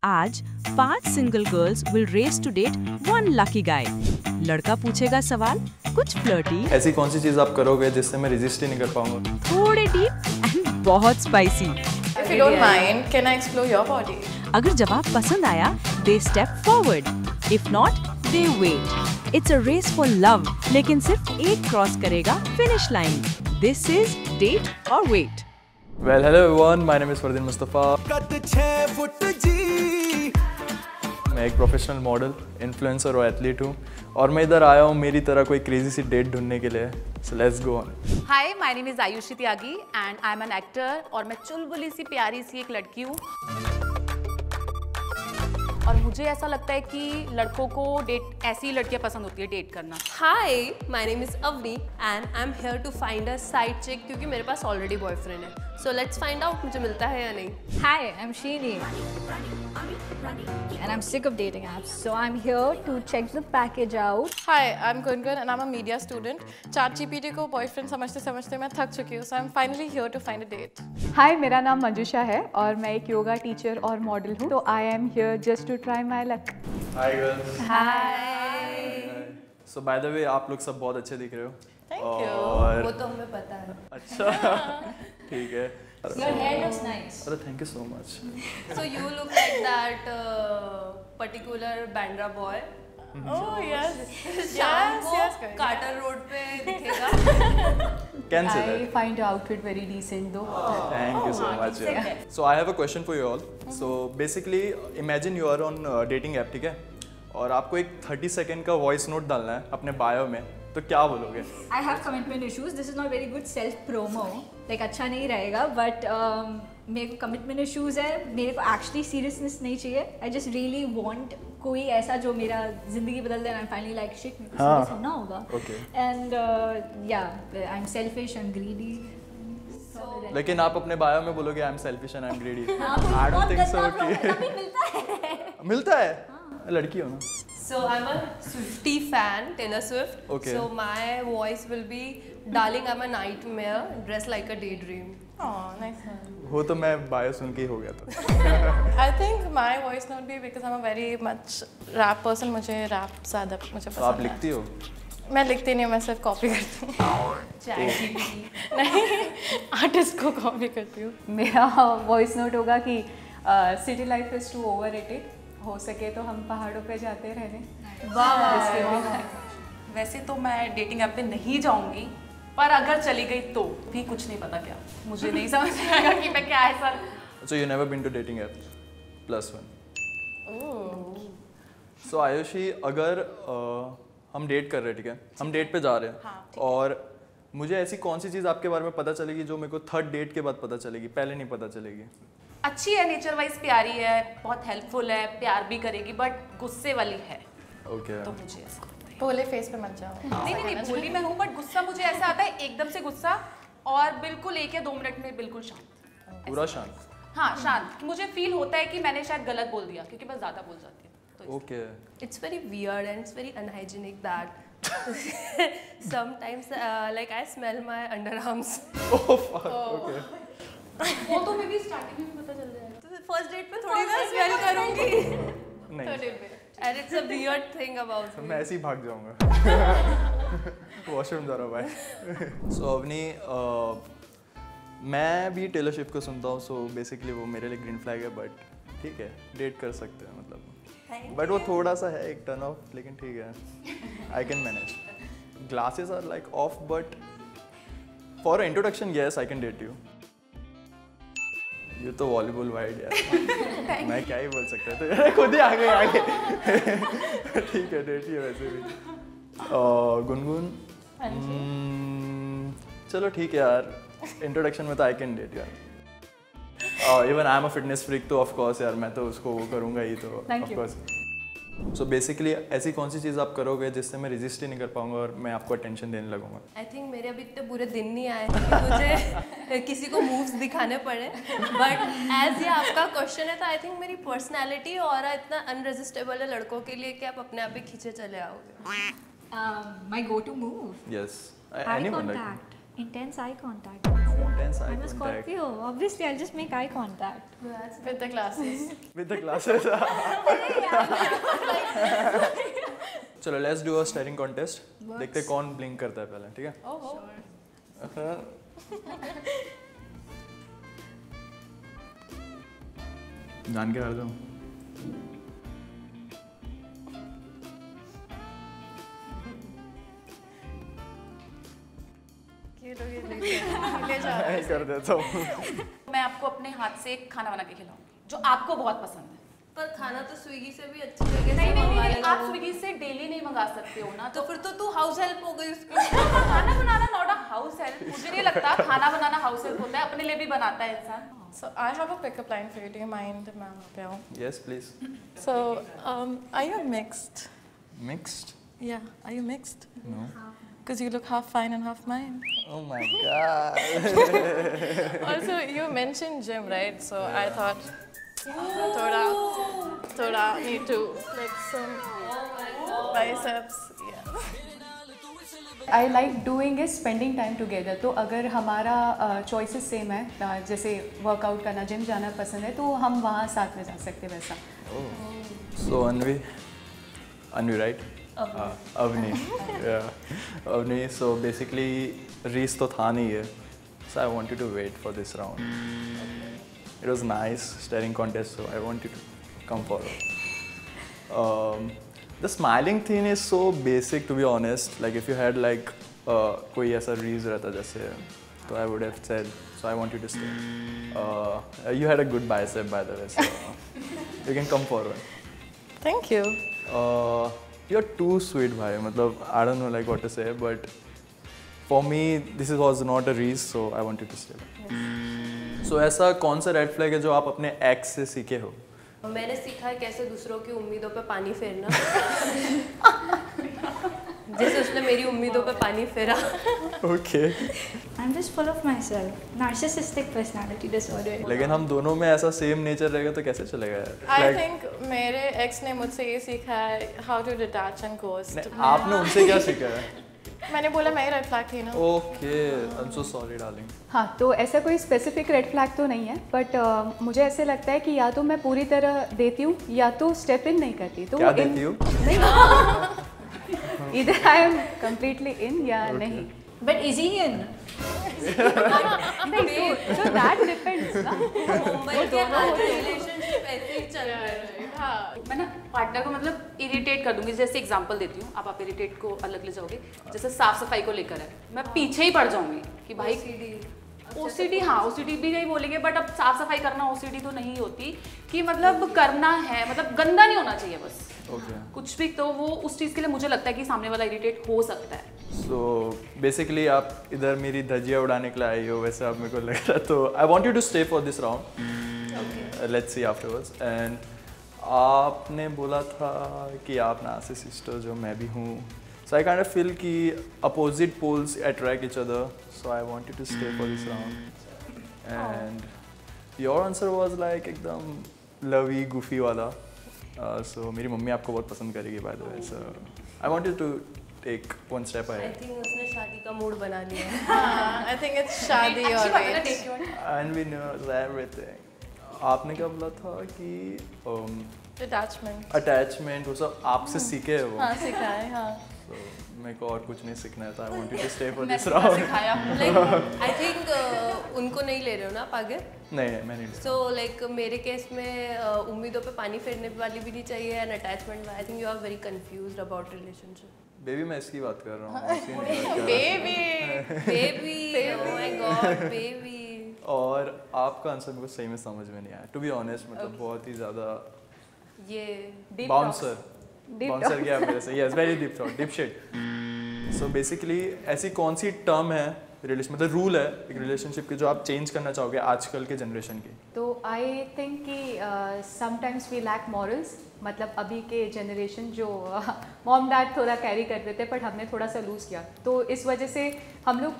आज 5 single girls will race to date 1 lucky guy. लड़का पूछेगा सवाल कुछ फ्लर्टी, ऐसी कौन सी चीज आप करोगे जिससे मैं रेजिस्ट ही नहीं कर पाऊंगा? थोड़े डीप एंड बहुत spicy. If you don't mind, can I explore your body? अगर जवाब पसंद आया, they step forward. If not, they wait. It's a race for love, लेकिन सिर्फ एक क्रॉस करेगा finish line. This is date or wait. Well, hello everyone, my name is Fardeen Mustafa. मैं एक प्रोफेशनल मॉडल, इन्फ्लुएंसर और एथलीट हूँ और मैं इधर आया हूँ मेरी तरह कोई क्रेजी सी डेट ढूंढने के लिए। So let's go on. Hi, my name is Ayushi Tyagi and I'm an actor और मैं चुलबुली सी प्यारी सी एक लड़की हूँ और मुझे ऐसा लगता है कि लड़कों को डेट ऐसी लड़कियाँ पसंद होती है डेट करना। Hi, my name is Avni and I'm here to find a side chick क्योंकि मेरे पास already boyfriend है. So let's find out मुझे मिलता है या नहीं. Hi, I'm Sheeni and I'm sick of dating apps, so I'm here to check the package out. Hi, I'm Gungun and I'm a media student. ChatGPT को boyfriend समझते समझते मैं थक चुकी हूँ, so I'm finally here to find a date. हाय, मेरा नाम मंजुषा है और मैं एक योगा टीचर और मॉडल हूँ, तो I am here just to try my luck. Hi girls. Hi. So by the way, आप लोग सब बहुत अच्छे दिख रहे हो। Thank you. और वो तो हमें पता है. अच्छा ठीक है। Your hair looks nice. अरे thank you so much. So you look like that particular Bandra boy. Oh yes. शाम Yes, को yes, correct. कार्टर रोड पे दिखेगा. Cancel I it. find your outfit very decent though. Thank you so much. So I have a question for you all. So basically, imagine you are on dating app, ठीक है? और आपको एक 30 second का voice note डालना है अपने bio में, तो क्या बोलोगे? I have commitment issues. This is not very good self promo. Like अच्छा नहीं रहेगा, but मेरे को commitment issues है. मेरे को actually seriousness नहीं चाहिए. I just really want कोई ऐसा जो मेरा जिंदगी बदल दे. And I'm finally like shit, मेरे को serious होना होगा. Okay. And yeah, I'm selfish, I'm greedy. लेकिन आप अपने बायो में बोलोगे I am selfish and I am greedy. हाँ, I don't think so बहुत गंदा कि मिलता है. मिलता है? लड़की हो ना? So I'm a Swiftie fan, Taylor Swift. Okay. So my voice will be, darling, I'm a nightmare, dressed like a daydream. Oh, nice one. वो तो मैं बायो सुन के ही हो गया था। I think my voice note be because I'm a very much rap person. मुझे rap ज़्यादा मुझे तो आप पसंद है. लिखती हो? मैं लिखती नहीं हूँ, मैं सिर्फ कॉपी करती हूँ. ChatGPT. नहीं, आर्टिस्ट को कॉपी करती हूँ. मेरा वॉइस नोट होगा कि city life is too overrated. हो सके तो हम पहाड़ों पे जाते रहने। वैसे तो मैं डेटिंग ऐप पे नहीं जाऊंगी, पर अगर चली गई तो भी कुछ नहीं पता क्या, मुझे नहीं समझ में आएगा कि मैं क्या ऐसा। So you never been to dating app? +1. So Ayushi, अगर हम डेट कर रहे हैं, ठीक है? हम डेट पे जा रहे हैं, हाँ, और मुझे ऐसी कौन सी चीज़ आपके बारे में पता चलेगी जो मेरे को थर्ड डेट के बाद पता चलेगी, पहले नहीं पता चलेगी? अच्छी है, नेचर वाइज प्यारी है, बहुत हेल्पफुल है, प्यार भी करेगी, बट गुस्से वाली है। ओके। तो मुझे ऐसा लगता है। भोले फेस पे मत जाओ. नहीं, भोली मैं हूँ, बट गुस्सा मुझे ऐसा आता है एकदम से गुस्सा, और बिल्कुल 1 या 2 मिनट में बिल्कुल शांत। पूरा शांत? हाँ, शांत। मुझे फील होता है कि मैंने शायद गलत बोल दिया, क्योंकि मैं ज़्यादा बोल जाती हूँ। तो okay. It's very weird and it's very unhygienic that sometimes like I smell my underarms. Oh fuck. Okay. वो तो मे भी स्टार्टिंग में पता चल जाएगा। तो फर्स्ट डेट पे थोड़ी ना स्मेल करूंगी. नहीं, And it's a weird thing about me. मैं ऐसे ही भाग जाऊंगा। वॉशरूम जा रहा हूँ भाई। So अवनी, मैं भी टेलर स्विफ्ट को सुनता हूँ, सो बेसिकली वो मेरे लिए ग्रीन फ्लैग है, बट ठीक है, डेट कर सकते हैं मतलब। बट वो थोड़ा सा है एक टर्न ऑफ, लेकिन ठीक है, I can manage. Glasses are like off, but for introduction yes I can date you. ये तो वॉलीबॉल वाइड यार। मैं क्या ही बोल सकता था, तो खुद ही आगे आगे। ठीक है, डेट ही है वैसे भी। गुनगुन, चलो ठीक है यार, इंट्रोडक्शन में तो आई कैन डेट यार। Even I am a fitness freak, तो ऑफ कोर्स यार मैं तो उसको वो करूँगा ही, तो ऑफ कोर्स। सो बेसिकली ऐसी कौन सी चीज़ आप करोगे जिससे मैं रेजिस्ट ही नहीं कर पाऊंगा और मैं आपको अटेंशन देने लगूंगा? आई थिंक मेरे अभी इतने बुरे दिन नहीं आए कि मुझे किसी को मूव्स दिखाने पड़े, बट एज ये आपका क्वेश्चन है तो आई थिंक मेरी पर्सनैलिटी और इतना अनरेजिस्टेबल है लड़कों के लिए कि आप अपने आप ही खींचे चले आओगे. My go-to move. Yes. Eye Anyone like contact. Intense eye contact. Intense eye I'm a contact. Scorpio. Obviously, I'll just make eye contact. With the glasses. With the glasses. चलो let's do a staring contest. देखते हैं कौन blink करता है पहले, ठीक है? जान के कर दो. ले जा मैं कर देता हूँ. मैं आपको अपने हाथ से एक खाना बना के खिलाऊंगी जो आपको बहुत पसंद है। पर खाना तो स्विगी से भी अच्छी जगह से नहीं मंगा नहीं लेगा आप वो। स्विगी से डेली नहीं मंगा सकते हो ना, तो फिर तो तू हाउस हेल्प हो गई उसकी। खाना बनाना नॉट अ हाउस हेल्प। मुझे नहीं लगता खाना बनाना हाउस हेल्प होता है, अपने लिए भी बनाता है इंसान। So I have a pickup line for you. Do you mind, ma'am? Bill? Yes, please. So, are you mixed? Mixed? Yeah, are you mixed? No. Because you look half fine and half mine. Oh my god. Also, you mentioned gym, right? So I thought, thoda need to flex some biceps. Yeah. I like doing is spending time together. तो अगर हमारा choices same है, जैसे workout करना, gym जाना पसंद है, तो हम वहाँ साथ में जा सकते हैं वैसा। So Anvi, right? Avni. Yeah. Avni. So basically, Reese तो था नहीं है. So I wanted to wait for this round. It was nice staring contest, so I wanted to come forward. The smiling thing is so basic, to be honest. Like if you had like कोई ऐसा Reese रहता जैसे, तो I would have said. So I want you to stay. You had a good bicep, by the way, so you can come forward. Thank you. You're too sweet, bhai. मतलब I don't know like what to say, but for me this was not a Reese, so I want you to stay. So ऐसा कौन सा red flag है जो आप अपने x से सीखे हो? मैंने सीखा है कैसे दूसरों की उम्मीदों पे पानी फेरना। जैसे उसने मेरी उम्मीदों पे पानी फेरा। Okay. I'm just full of myself. Narcissistic personality disorder. लेकिन हम दोनों में ऐसा सेम नेचर रहेगा तो कैसे चलेगा यार? I Like, think मेरे ex ने मुझसे ये सीखा है how to detach and ghost. नहीं, आपने उनसे क्या सीखा है? मैंने बोला मैं ही रेड फ्लैग थी ना। Okay, I'm so sorry, darling. हाँ, तो ऐसा कोई स्पेसिफिक रेड फ्लैग तो नहीं है, बट मुझे ऐसे लगता है कि या तो मैं पूरी तरह देती हूँ या तो स्टेप इन नहीं करती। तो क्या देती हूँ? इधर आई एम कम्प्लीटली इन या नहीं। But is he in? So that depends ना। मुंबई के हर रिलेशनशिप ऐसे ही चल रहा है। मैं ना पार्टनर को मतलब इरिटेट कर दूंगी। जैसे एग्जांपल देती हूँ, आप इरिटेट को अलग ले जाओगे। जैसे साफ सफाई को लेकर है, मैं पीछे ही पड़ जाऊंगी कि भाई OCD, हाँ OCD भी नहीं बोलेंगे, बट अब साफ सफाई करना OCD तो नहीं होती कि मतलब करना है, मतलब गंदा नहीं होना चाहिए बस। Okay. कुछ भी तो वो उस चीज़ के लिए मुझे लगता है कि सामने वाला इरिटेट हो सकता है। So basically आप इधर मेरी धजिया उड़ाने के लिए आई हो, वैसे आप मेरे को लग रहा है। तो I want you to stay for this round. Let's see afterwards. And आपने बोला था कि आप नार्सिसिस्ट हो, जो मैं भी हूँ. So I kind of feel कि opposite poles attract each other. So I want you to stay for this round. And your answer was like एकदम lovey, goofy वाला. So मेरी मम्मी आपको बहुत पसंद करेगी, by the way. So I want you to take one step I ahead. think उसने शादी का मूड बना लिया है। हाँ, I think it's शादी अच्छी और बात है ना, wait. take your- And we know everything. आपने क्या बोला था कि Detachment. अटैचमेंट वो सब आपसे सीखे है वो? हाँ सीखा है, हाँ। So, मेरे को और कुछ नहीं सीखना है, तो I want you to stay for मैं this सीखा round. सिखाया। Like I think उनको नहीं ले रहे हो ना आप आगे? नहीं मैं नहीं. So like मेरे केस में उम्मीदों पे पानी फेरने वाली भी नहीं चाहिए and attachment. I think you are very confused about relationship. Baby मैं इसकी बात कर रहा हूँ, ऐसी नहीं बात कर रहा। Baby. Baby, oh my God, baby. और आपका आंसर मेरे को सही में समझ में नहीं आया, टू बी ऑनेस्ट. मतलब बहुत ही ज़्यादा ये बाउंसर गया मेरे से. Yes, very deep thought, deep shit. So basically ऐसी कौन सी टर्म है रिलेशन, मतलब रूल है एक रिलेशनशिप की, जो आप चेंज करना चाहोगे आजकल के जनरेशन की? तो आई थिंक कि समटाइम्स वी लैक मॉरल्स. मतलब अभी के जनरेशन जो मॉम डैड थोड़ा कैरी करते थे, बट हमने थोड़ा सा लूज़ किया. तो इस वजह से हम लोग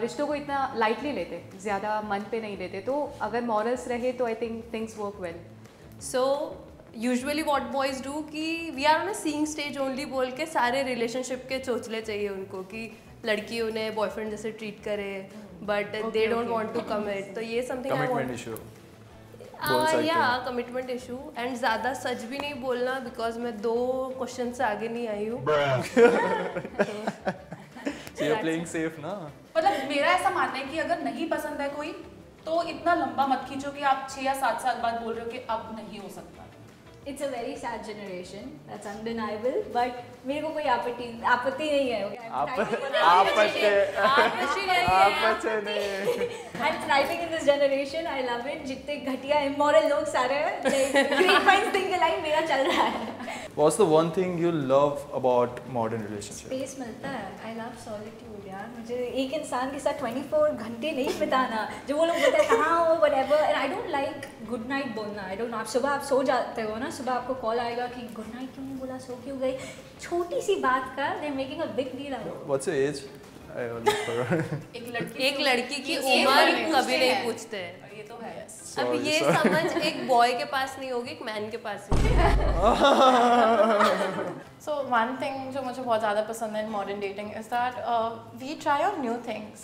रिश्तों को इतना लाइटली लेते, ज़्यादा मन पे नहीं लेते. तो अगर मॉरल्स रहे तो I think things work well. So usually what boys do कि we are on a seeing stage only बोल के सारे relationship के चोचले चाहिए उनको कि लड़की उन्हें बॉयफ्रेंड जैसे ट्रीट करे, but they don't want to commit, तो ये something I commitment want issue या कमिटमेंट इशू एंड ज़्यादा सच भी नहीं बोलना बिकॉज मैं 2 क्वेश्चन से आगे नहीं आई हूँ। So you're playing safe ना? मतलब मेरा ऐसा मानना है कि अगर नहीं पसंद है कोई तो इतना लंबा मत खींचो कि आप 6 या 7 साल बाद बोल रहे हो कि अब नहीं हो सकता। It's a very sad generation. That's undeniable. But मेरे को कोई आपत्ति नहीं है. Okay? आपत्ति नहीं। I'm thriving in this generation. I love it. जितने घटिया immoral लोग सारे green points single line मेरा चल रहा है. What's the one thing you love about modern relationship? Space मिलता है. I love solitude यार. मुझे एक इंसान के साथ 24 घंटे नहीं बिताना. जो वो लोग बोलते हैं कहाँ हो whatever. And I don't like good night बोलना. I don't know. सुबह आप सो जाते हो ना, सुबह आपको कॉल आएगा कि गुड नाइट क्यों नहीं बोला, सो क्यों गई, छोटी सी बात का they are making a big deal out of it. What's your age? I always forgot. एक लड़की की उम्र कभी नहीं पूछते हैं। ये तो है। अब ये समझ एक बॉय के पास नहीं होगी, एक मैन के पास ही। So one thing जो मुझे बहुत ज़्यादा पसंद है in modern dating is that we try out new things.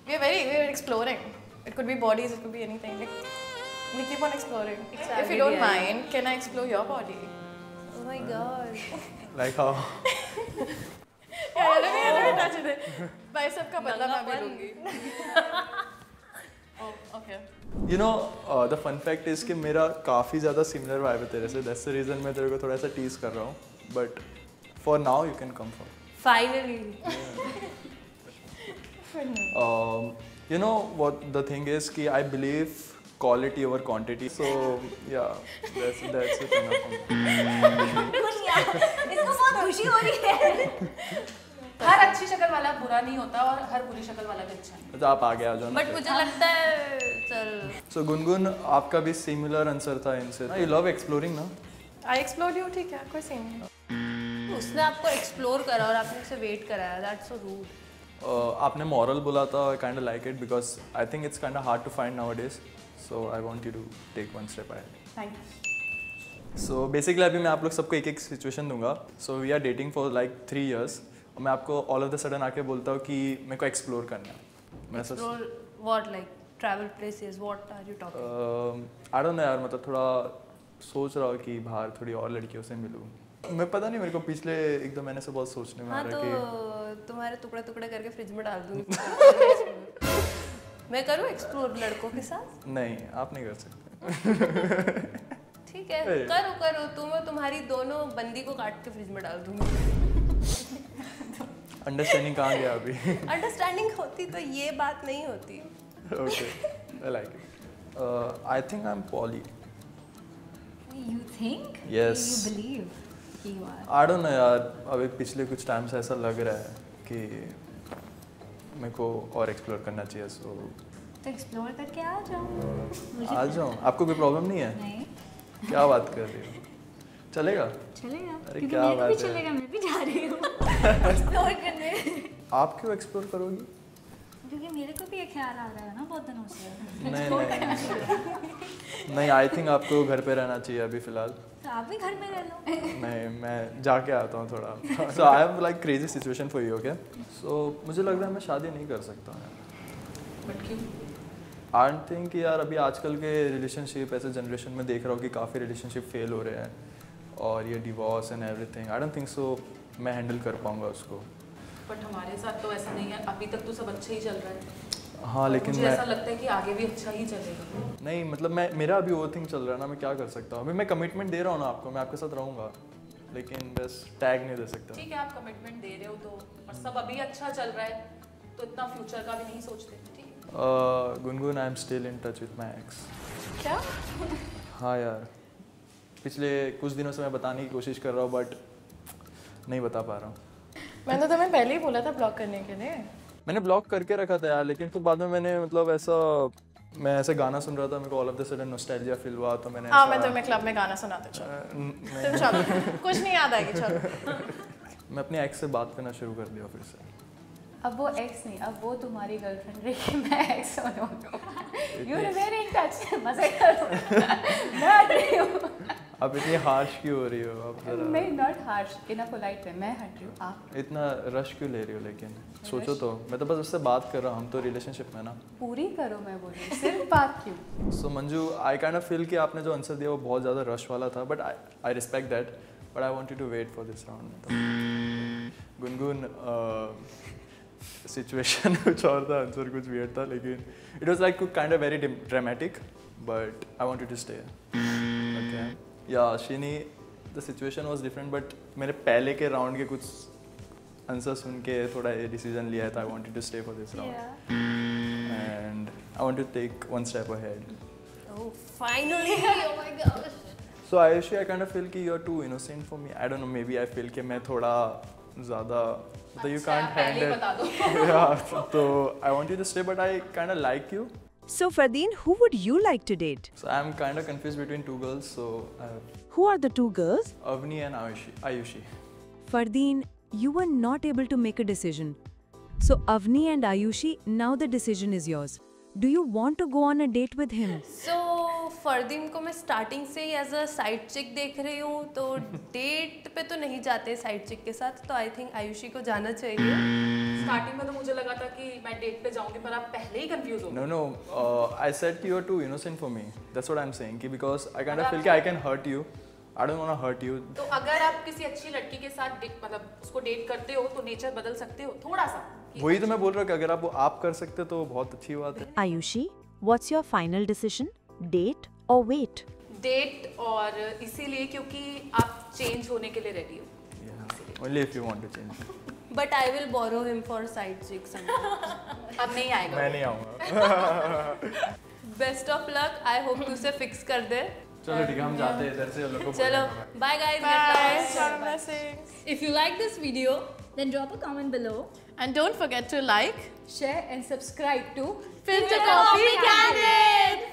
We are exploring. It could be bodies, it could be anything. Like, we keep on exploring. If you don't mind, can I explore your body? Oh my god. Like how? Yeah, let me touch it. Bicep का बदला मैं भी लूँगी. Oh, okay. You know, the fun fact is कि मेरा काफ़ी ज़्यादा similar vibe है तेरे से. That's the reason मैं तेरे को थोड़ा सा tease कर रहा हूँ. But for now you can come for. Finally. You know what the thing is कि I believe quality over quantity. So yeah, that's it enough. इसको बहुत खुशी हो रही है. हर अच्छी शक्ल वाला बुरा नहीं होता और हर बुरी शक्ल वाला भी अच्छा नहीं। तो आप आगे आ जाओ ना. बट मुझे लगता है चल. So गुनगुन आपका भी similar आंसर था इनसे. You love exploring ना? I explored you, ठीक है, कोई सीन नहीं. उसने आपको एक्सप्लोर करा और आपने उसे वेट कराया. That's so rude. आपने moral बोला था. I kind of like it because I think it's kind of hard to find nowadays. So I want you to take one step ahead. Thank you. So basically अभी मैं आप लोग सबको एक situation दूंगा. So we are dating for like 3 years. और मैं आपको all of the sudden आके बोलता हूँ कि मेरे को एक्सप्लोर करना है. Explore what, like travel places? What are you talking? I don't know यार, मतलब थोड़ा सोच रहा हूँ कि बाहर थोड़ी और लड़कियों से मिलूँ. मैं पता नहीं, मेरे को पिछले 1-2 महीने से बहुत सोचने में आ रहा है कि तो तुम्हारे टुकड़े करके फ्रिज में डाल दूँगी. मैं करूँ एक्सप्लोर लड़कों के साथ? नहीं, आप नहीं कर सकते. ठीक है, करो. तुम्हारी दोनों बंदी को काट के फ्रिज में डाल दूँगी. अंडरस्टैंडिंग कहाँ गया अभी? अंडरस्टैंडिंग होती तो ये बात नहीं होती. Okay, I like it. I think I'm poly. You think? Yes. You believe कि you are? I don't know यार, अभी पिछले कुछ टाइम से ऐसा लग रहा है कि मेरे को और एक्सप्लोर करना चाहिए. सो तो एक्सप्लोर करके आ जाओ. आ जाओ. आपको कोई प्रॉब्लम नहीं है? नहीं. क्या बात कर रही हो? चलेगा? चलेगा. अरे क्योंकि क्या मेरे को बात भी है. चलेगा, मैं भी जा रही हूँ एक्सप्लोर करने. आप क्यों एक्सप्लोर करोगी? क्योंकि मेरे को भी ये ख्याल आ रहा है ना बहुत दिनों से. नहीं, आई थिंक आपको घर पे रहना चाहिए अभी फिलहाल. तो आप भी घर में रह लो. नहीं, मैं जाके आता हूँ थोड़ा. So I have like crazy situation for you. Okay, so मुझे लग रहा है मैं शादी नहीं कर सकता हूँ यार. बट क्यों? आई थिंक यार अभी आजकल के रिलेशनशिप ऐसे जनरेशन में देख रहा हूँ कि काफ़ी रिलेशनशिप फेल हो रहे हैं और ये divorce and everything. I don't think so मैं हैंडल कर पाऊँगा उसको. बट हमारे साथ तो ऐसा नहीं है, अभी तक तो सब अच्छा ही चल रहा है. हाँ, लेकिन मुझे ऐसा लगता है कि आगे भी अच्छा ही चलेगा. नहीं, मतलब मेरा अभी ओवर थिंग चल रहा है ना. मैं क्या कर सकता हूँ अभी? मैं कमिटमेंट दे रहा हूँ ना आपको, मैं आपके साथ रहूँगा, लेकिन बस टैग नहीं दे सकता. ठीक है, आप कमिटमेंट दे रहे हो तो, और सब अभी अच्छा चल रहा है तो इतना फ्यूचर का भी नहीं सोचते. ठीक है. Gungun, I am still in touch with my x. क्या? हाँ यार, पिछले कुछ दिनों से मैं बताने की कोशिश कर रहा हूँ बट नहीं बता पा रहा हूँ. मैंने तो तुम्हें पहले ही बोला था ब्लॉक करने के लिए. मैंने ब्लॉक करके रखा था यार, लेकिन फिर बाद में मैंने मतलब मैं ऐसे गाना सुन रहा था, मेरे को all of the sudden nostalgia feel हुआ तो मैंने हाँ, मैं तुम्हें क्लब में गाना सुनाते चलो. चलो, कुछ नहीं याद आएगी. चलो. मैं अपने एक्स से बात करना शुरू कर दिया फिर से. अब वो एक्स नहीं, अब वो तुम्हारी गर्लफ्रेंड रही. मैं एक्स हूँ. You remain in touch. मजे करो. मैं हट रही हूँ. आप इतनी हार्श क्यों हो रही हो? आप जरा मैं not harsh, in a polite way, मैं हट रही हूँ, आप इतना रश क्यों ले रही हो? लेकिन सोचो तो, मैं तो बस उससे बात कर रहा हूँ, हम तो रिलेशनशिप में ना। पूरी करो, मैं बोल रही हूँ, सिर्फ बात क्यों? So Manju, I kind of feel कि आपने जो आंसर दिया वो बहुत ज़्यादा रश वाला था, but I respect that, but I want you to wait for this round. Gungun situation कुछ और था, आंसर कुछ वियर्ड था, लेकिन it was like kind of very dramatic, but I want you to stay. Okay या Shini, the situation was different, but मैंने पहले के राउंड के कुछ आंसर सुन के थोड़ा ये डिसीजन लिया था, I wanted to stay for this round and I want to take one step ahead. Oh, finally! Oh my gosh! So Ayushi, I kind of feel कि you're too innocent for me. I don't know, maybe I feel कि मैं थोड़ा ज़्यादा, so you can't handle. Yeah, so I want you to stay, but I kind of like you. So Fardeen, who would you like to date? So I'm kind of confused between two girls. So I have Who are the two girls? Avni and Ayushi. Fardeen, you were not able to make a decision. So Avni and Ayushi, now the decision is yours. Do you want to go on a date with him? So Fardeen को मैं starting से ही as a side चिक देख रही हूँ, तो date पे तो नहीं जाते साइड चिक के साथ, तो आई थिंक आयुषी को जाना चाहिए। स्टार्टिंग में तो मुझे लगा था कि मैं डेट पे जाऊंगी, पर आप पहले ही कंफ्यूज हो गए। No, I said कि you're too innocent for me. That's what I'm saying. कि because I kind of feel कि I can hurt you. I don't want to hurt you. तो अगर आप किसी अच्छी लड़की के साथ मतलब उसको डेट करते हो तो नेचर बदल सकते हो थोड़ा सा। वही तो मैं बोल रहा हूँ कि अगर आप कर सकते तो बहुत अच्छी बात है। Ayushi, what's your final decision? Date or wait? Date, और इसीलिए क्योंकि आप चेंज होने के लिए रेडी हो। Yeah. Only if you want to change. But I will borrow him for side chick sometime. अब नहीं आएगा। मैं नहीं आऊँगा। Best of luck, I hope तू उसे फिक्स कर दे। चलो ठीक है, हम जाते हैं इधर से, उन लोग को चलो bye guys, Blessings. If you like this video, then drop a comment below, And don't forget to like, share and subscribe to Filter Coffee Candid.